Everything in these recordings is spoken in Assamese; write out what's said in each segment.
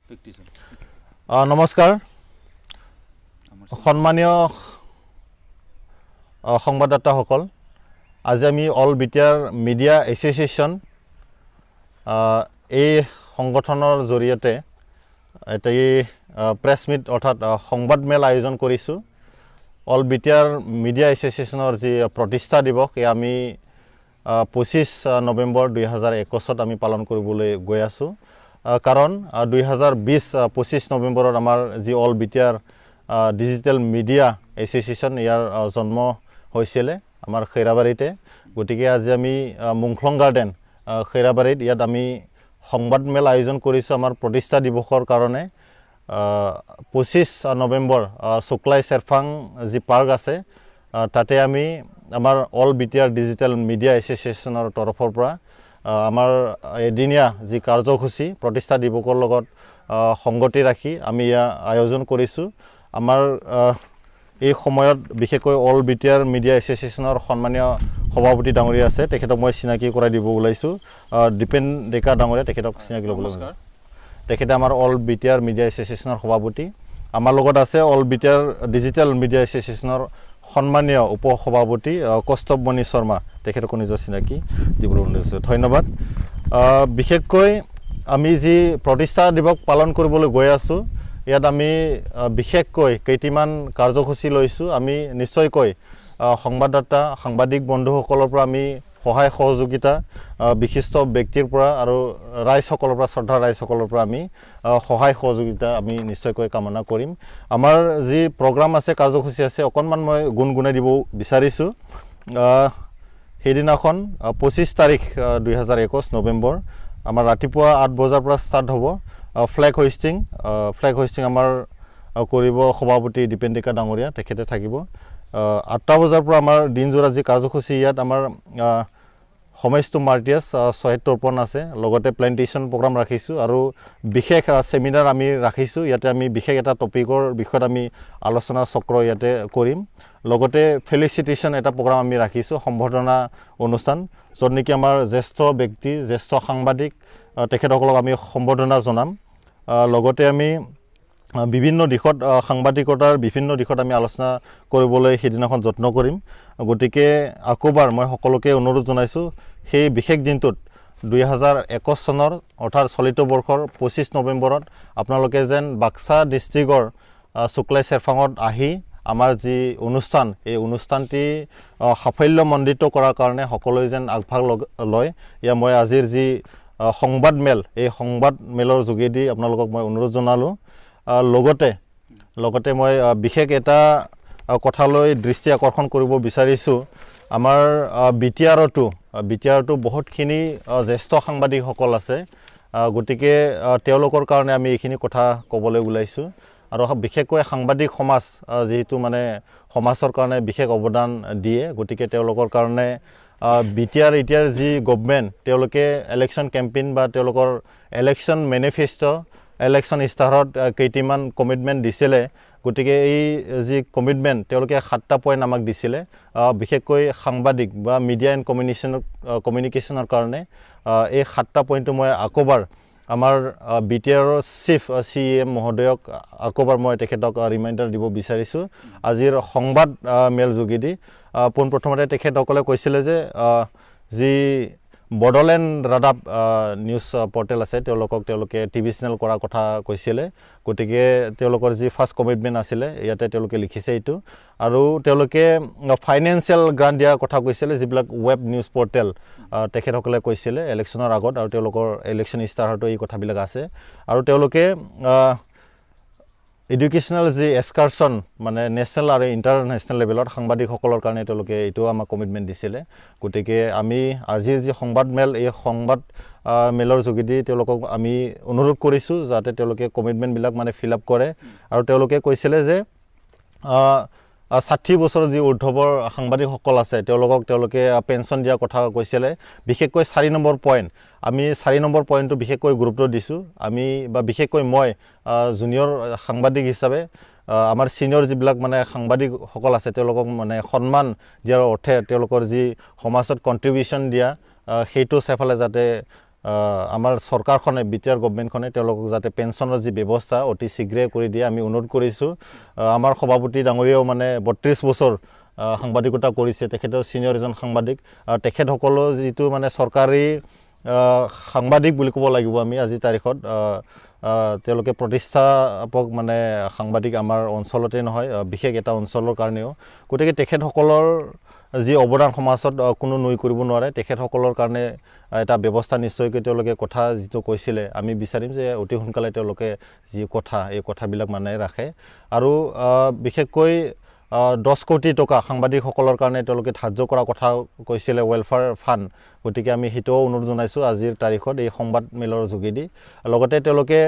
নমস্কাৰ সন্মানীয় সংবাদদাতাসকল আজি আমি অল বিটিআৰ মিডিয়া এছ'চিয়েশ্যন এই সংগঠনৰ জৰিয়তে এটা প্ৰেছ মিট অৰ্থাৎ সংবাদমেল আয়োজন কৰিছোঁ অল বিটিআৰ মিডিয়া এছ'চিয়েশ্যনৰ যি প্ৰতিষ্ঠা দিৱস এই আমি 25 নৱেম্বৰ 2021 আমি পালন কৰিবলৈ গৈ আছোঁ কাৰণ 2020-25 নৱেম্বৰত আমাৰ যি all BTR digital media association ইয়াৰ জন্ম হৈছিলে আমাৰ খৈৰাবাৰীতে গতিকে আজি আমি মুংখলং গাৰ্ডেন খৈৰাবাৰীত ইয়াত আমি সংবাদমেল আয়োজন কৰিছোঁ আমাৰ প্ৰতিষ্ঠা দিৱসৰ কাৰণে 25 নৱেম্বৰ শুক্লাই চেৰফাং যি পাৰ্ক আছে তাতে আমি আমাৰ অল বিটিআৰ ডিজিটেল মিডিয়া এছ'চিয়েশ্যনৰ তৰফৰ পৰা আমাৰ এদিনীয়া যি কাৰ্যসূচী প্ৰতিষ্ঠা দিৱসৰ লগত সংগতি ৰাখি আমি আয়োজন কৰিছোঁ আমাৰ এই সময়ত বিশেষকৈ অল বিটিআৰ মিডিয়া এছ'চিয়েশ্যনৰ সন্মানীয় সভাপতি ডাঙৰীয়া আছে তেখেতক মই চিনাকি কৰাই দিব ওলাইছোঁ দীপেন ডেকা ডাঙৰীয়া তেখেতক চিনাকি ল'বলৈ তেখেতে আমাৰ অল বিটিআৰ মিডিয়া এছ'চিয়েশ্যনৰ সভাপতি আমাৰ লগত আছে অল বিটিআৰ ডিজিটেল মিডিয়া এছ'চিয়েশ্যনৰ সন্মানীয় উপ সভাপতি কৌস্তভমণি শৰ্মা তেখেতক নিজৰ চিনাকি দিবলৈ ওলাইছোঁ ধন্যবাদ বিশেষকৈ আমি যি প্ৰতিষ্ঠা দিৱস পালন কৰিবলৈ গৈ আছোঁ ইয়াত আমি বিশেষকৈ কেইটিমান কাৰ্যসূচী লৈছোঁ আমি নিশ্চয়কৈ সংবাদদাতা সাংবাদিক বন্ধুসকলৰ পৰা আমি সহায় সহযোগিতা বিশিষ্ট ব্যক্তিৰ পৰা আৰু ৰাইজসকলৰ পৰা শ্ৰদ্ধা ৰাইজসকলৰ পৰা আমি সহায় সহযোগিতা আমি নিশ্চয়কৈ কামনা কৰিম আমাৰ যি প্ৰগ্ৰাম আছে কাৰ্যসূচী আছে অকণমান মই গুণগুণাই দিব বিচাৰিছোঁ সেইদিনাখন 25 তাৰিখ 2021 নৱেম্বৰ আমাৰ ৰাতিপুৱা 8 বজাৰ পৰা ষ্টাৰ্ট হ'ব ফ্লেগ হোষ্টিং আমাৰ কৰিব সভাপতি দীপেন ডেকা ডাঙৰীয়া তেখেতে থাকিব 8টা বজাৰ পৰা আমাৰ দিনজোৰা যি কাৰ্যসূচী ইয়াত আমাৰ সমাজটো মাৰ্টিয়াছ 76 আছে লগতে প্লেণ্টেশ্যন প্ৰগ্ৰাম ৰাখিছোঁ আৰু বিশেষ চেমিনাৰ আমি ৰাখিছোঁ ইয়াতে আমি বিশেষ এটা টপিকৰ বিষয়ত আমি আলোচনা চক্ৰ ইয়াতে কৰিম লগতে ফেলিচিটেশ্যন এটা প্ৰগ্ৰাম আমি ৰাখিছোঁ সম্বৰ্ধনা অনুষ্ঠান য'ত নেকি আমাৰ জ্যেষ্ঠ ব্যক্তি জ্যেষ্ঠ সাংবাদিক তেখেতসকলক আমি সম্বৰ্ধনা জনাম লগতে আমি বিভিন্ন দিশত সাংবাদিকতাৰ বিভিন্ন দিশত আমি আলোচনা কৰিবলৈ সেইদিনাখন যত্ন কৰিম গতিকে আকৌবাৰ মই সকলোকে অনুৰোধ জনাইছোঁ সেই বিশেষ দিনটোত 2021 চনৰ অৰ্থাৎ চলিত বৰ্ষৰ 25 নৱেম্বৰত আপোনালোকে যেন বাক্সা ডিষ্ট্ৰিক্টৰ শুক্লাই চেৰফাঙত আহি আমাৰ যি অনুষ্ঠান এই অনুষ্ঠানটি সাফল্যমণ্ডিত কৰাৰ কাৰণে সকলোৱে যেন আগভাগ লয় এয়া মই আজিৰ যি সংবাদমেল এই সংবাদমেলৰ যোগেদি আপোনালোকক মই অনুৰোধ জনালোঁ লগতে মই বিশেষ এটা কথালৈ দৃষ্টি আকৰ্ষণ কৰিব বিচাৰিছোঁ আমাৰ বিটিআৰতো বহুতখিনি জ্যেষ্ঠ সাংবাদিকসকল আছে গতিকে তেওঁলোকৰ কাৰণে আমি এইখিনি কথা ক'বলৈ ওলাইছোঁ আৰু বিশেষকৈ সাংবাদিক সমাজ যিহেতু মানে সমাজৰ কাৰণে বিশেষ অৱদান দিয়ে গতিকে তেওঁলোকৰ কাৰণে বিটিআৰ যি গভৰ্ণমেণ্ট তেওঁলোকে ইলেকশ্যন কেম্পেইন বা তেওঁলোকৰ ইলেকশ্যন মেনিফেষ্টো ইলেকশ্যন ইস্তাহাৰত কেইটিমান কমিটমেণ্ট দিছিলে গতিকে এই যি কমিটমেণ্ট তেওঁলোকে 7টা পইণ্ট আমাক দিছিলে বিশেষকৈ সাংবাদিক বা মিডিয়া এণ্ড কমিউনিকেশ্যনৰ কাৰণে এই 7টা পইণ্টটো মই আকৌবাৰ আমাৰ বিটিআৰৰ চিফ CEM মহোদয়ক আকৌবাৰ মই তেখেতক ৰিমাইণ্ডাৰ দিব বিচাৰিছোঁ আজিৰ সংবাদ মেল যোগেদি পোনপ্ৰথমতে তেখেতসকলে কৈছিলে যে যি বড়োলেণ্ড ৰাদাব নিউজ পৰ্টেল আছে তেওঁলোকে টিভি চেনেল কৰাৰ কথা কৈছিলে গতিকে তেওঁলোকৰ যি ফাৰ্ষ্ট কমিটমেণ্ট আছিলে ইয়াতে তেওঁলোকে লিখিছে এইটো আৰু তেওঁলোকে ফাইনেন্সিয়েল গ্ৰাণ্ট দিয়াৰ কথা কৈছিলে যিবিলাক ৱেব নিউজ পৰ্টেল তেখেতসকলে কৈছিলে ইলেকশ্যনৰ আগত আৰু তেওঁলোকৰ ইলেকশ্যন ইস্তাহাৰতো এই কথাবিলাক আছে আৰু তেওঁলোকে এডুকেশ্যনেল যি এক্সকাৰ্ছন মানে নেশ্যনেল আৰু ইণ্টাৰনেশ্যনেল লেভেলত সাংবাদিকসকলৰ কাৰণে তেওঁলোকে এইটো আমাক কমিটমেণ্ট দিছিলে গতিকে আমি আজিৰ যি সংবাদমেল এই সংবাদ মেলৰ যোগেদি তেওঁলোকক আমি অনুৰোধ কৰিছোঁ যাতে তেওঁলোকে কমিটমেণ্টবিলাক মানে ফিল আপ কৰে আৰু তেওঁলোকে কৈছিলে যে 60 বছৰ যি ঊৰ্ধ্বৰ সাংবাদিকসকল আছে তেওঁলোকে পেঞ্চন দিয়াৰ কথা কৈছিলে বিশেষকৈ 4 নম্বৰ পইণ্ট আমি 4 নম্বৰ পইণ্টটো বিশেষকৈ গুৰুত্ব দিছোঁ আমি বা বিশেষকৈ মই জুনিয়ৰ সাংবাদিক হিচাপে আমাৰ সিনিয়ৰ যিবিলাক মানে সাংবাদিকসকল আছে তেওঁলোকক মানে সন্মান দিয়াৰ অৰ্থে তেওঁলোকৰ যি সমাজত কন্ট্ৰিবিউশন দিয়া সেইটো সেফালে যাতে আমাৰ চৰকাৰখনে বিটিআৰ গভৰ্ণমেণ্টখনে তেওঁলোকক যাতে পেঞ্চনৰ যি ব্যৱস্থা অতি শীঘ্ৰে কৰি দিয়ে আমি অনুৰোধ কৰিছোঁ আমাৰ সভাপতি ডাঙৰীয়াও মানে 32 বছৰ সাংবাদিকতা কৰিছে তেখেতৰ সিনিয়ৰ এজন সাংবাদিক তেখেতসকলো যিটো মানে চৰকাৰী সাংবাদিক বুলি ক'ব লাগিব আমি আজি তাৰিখত তেওঁলোকে প্ৰতিষ্ঠাপক মানে সাংবাদিক আমাৰ অঞ্চলতে নহয় বিশেষ এটা অঞ্চলৰ কাৰণেও গতিকে তেখেতসকলৰ যি অৱদান সমাজত কোনো নুই কৰিব নোৱাৰে তেখেতসকলৰ কাৰণে এটা ব্যৱস্থা নিশ্চয়কৈ তেওঁলোকে কথা যিটো কৈছিলে আমি বিচাৰিম যে অতি সোনকালে তেওঁলোকে যি কথা এই কথাবিলাক মানে ৰাখে আৰু বিশেষকৈ 10 কোটি টকা সাংবাদিকসকলৰ কাৰণে তেওঁলোকে ধাৰ্য কৰা কথা কৈছিলে ৱেলফেয়াৰ ফাণ্ড গতিকে আমি হিতও অনুৰোধ জনাইছোঁ আজিৰ তাৰিখত এই সংবাদ মেলৰ যোগেদি লগতে তেওঁলোকে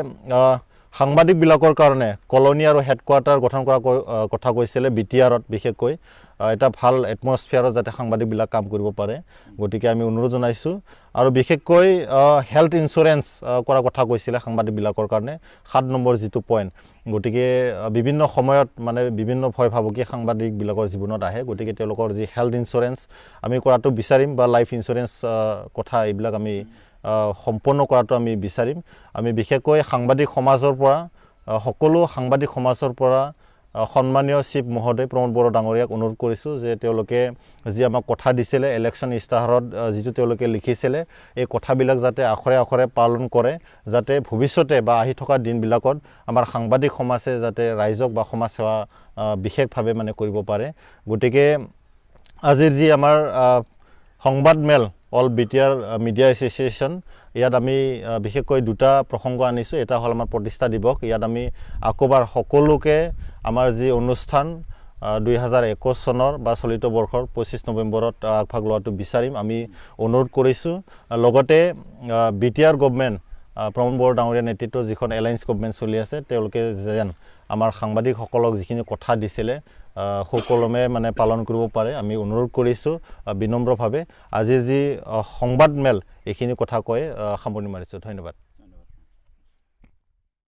সাংবাদিকবিলাকৰ কাৰণে কলনী আৰু হেডকোৱাৰ্টাৰ গঠন কৰা কথা কৈছিলে বিটিআৰত বিশেষকৈ এটা ভাল এটমস্ফিয়াৰত যাতে সাংবাদিকবিলাক কাম কৰিব পাৰে গতিকে আমি অনুৰোধ জনাইছোঁ আৰু বিশেষকৈ হেল্থ ইন্সুৰেন্স কৰা কথা কৈছিলে সাংবাদিকবিলাকৰ কাৰণে 7 নম্বৰ যিটো পইণ্ট গতিকে বিভিন্ন সময়ত মানে বিভিন্ন ভয় ভাবুকি সাংবাদিকবিলাকৰ জীৱনত আহে গতিকে তেওঁলোকৰ যি হেল্থ ইন্সুৰেন্স আমি কৰাটো বিচাৰিম বা লাইফ ইন্সুৰেন্স কথা এইবিলাক আমি সম্পূৰ্ণ কৰাটো আমি বিচাৰিম আমি বিশেষকৈ সাংবাদিক সমাজৰ পৰা সকলো সাংবাদিক সমাজৰ পৰা সন্মানীয় চিফ মহোদয় প্ৰমোদ বড়ো ডাঙৰীয়াক অনুৰোধ কৰিছোঁ যে তেওঁলোকে যি আমাক কথা দিছিলে ইলেকশ্যন ইস্তাহাৰত যিটো তেওঁলোকে লিখিছিলে এই কথাবিলাক যাতে আখৰে আখৰে পালন কৰে যাতে ভৱিষ্যতে বা আহি থকা দিনবিলাকত আমাৰ সাংবাদিক সমাজে যাতে ৰাইজক বা সমাজ সেৱা বিশেষভাৱে মানে কৰিব পাৰে গতিকে আজিৰ যি আমাৰ সংবাদ মেল অল বিটিআৰ মিডিয়া এছ'চিয়েশ্যন ইয়াত আমি বিশেষকৈ দুটা প্ৰসংগ আনিছোঁ এটা হ'ল আমাৰ প্ৰতিষ্ঠা দিৱস ইয়াত আমি আকৌবাৰ সকলোকে আমাৰ যি অনুষ্ঠান 2021 চনৰ বা চলিত বৰ্ষৰ 25 নৱেম্বৰত আগভাগ লোৱাটো বিচাৰিম আমি অনুৰোধ কৰিছোঁ লগতে বিটিআৰ গভৰ্ণমেণ্ট প্ৰমোদ বড়ো ডাঙৰীয়াৰ নেতৃত্বত যিখন এলায়েন্স গভৰ্ণমেণ্ট চলি আছে তেওঁলোকে যেন আমাৰ সাংবাদিকসকলক যিখিনি কথা দিছিলে সকলোমে মানে পালন কৰিব পাৰে আমি অনুৰোধ কৰিছোঁ বিনম্ৰভাৱে আজি যি সংবাদ মেল এইখিনি কথা কৈ সামৰণি মাৰিছোঁ ধন্যবাদ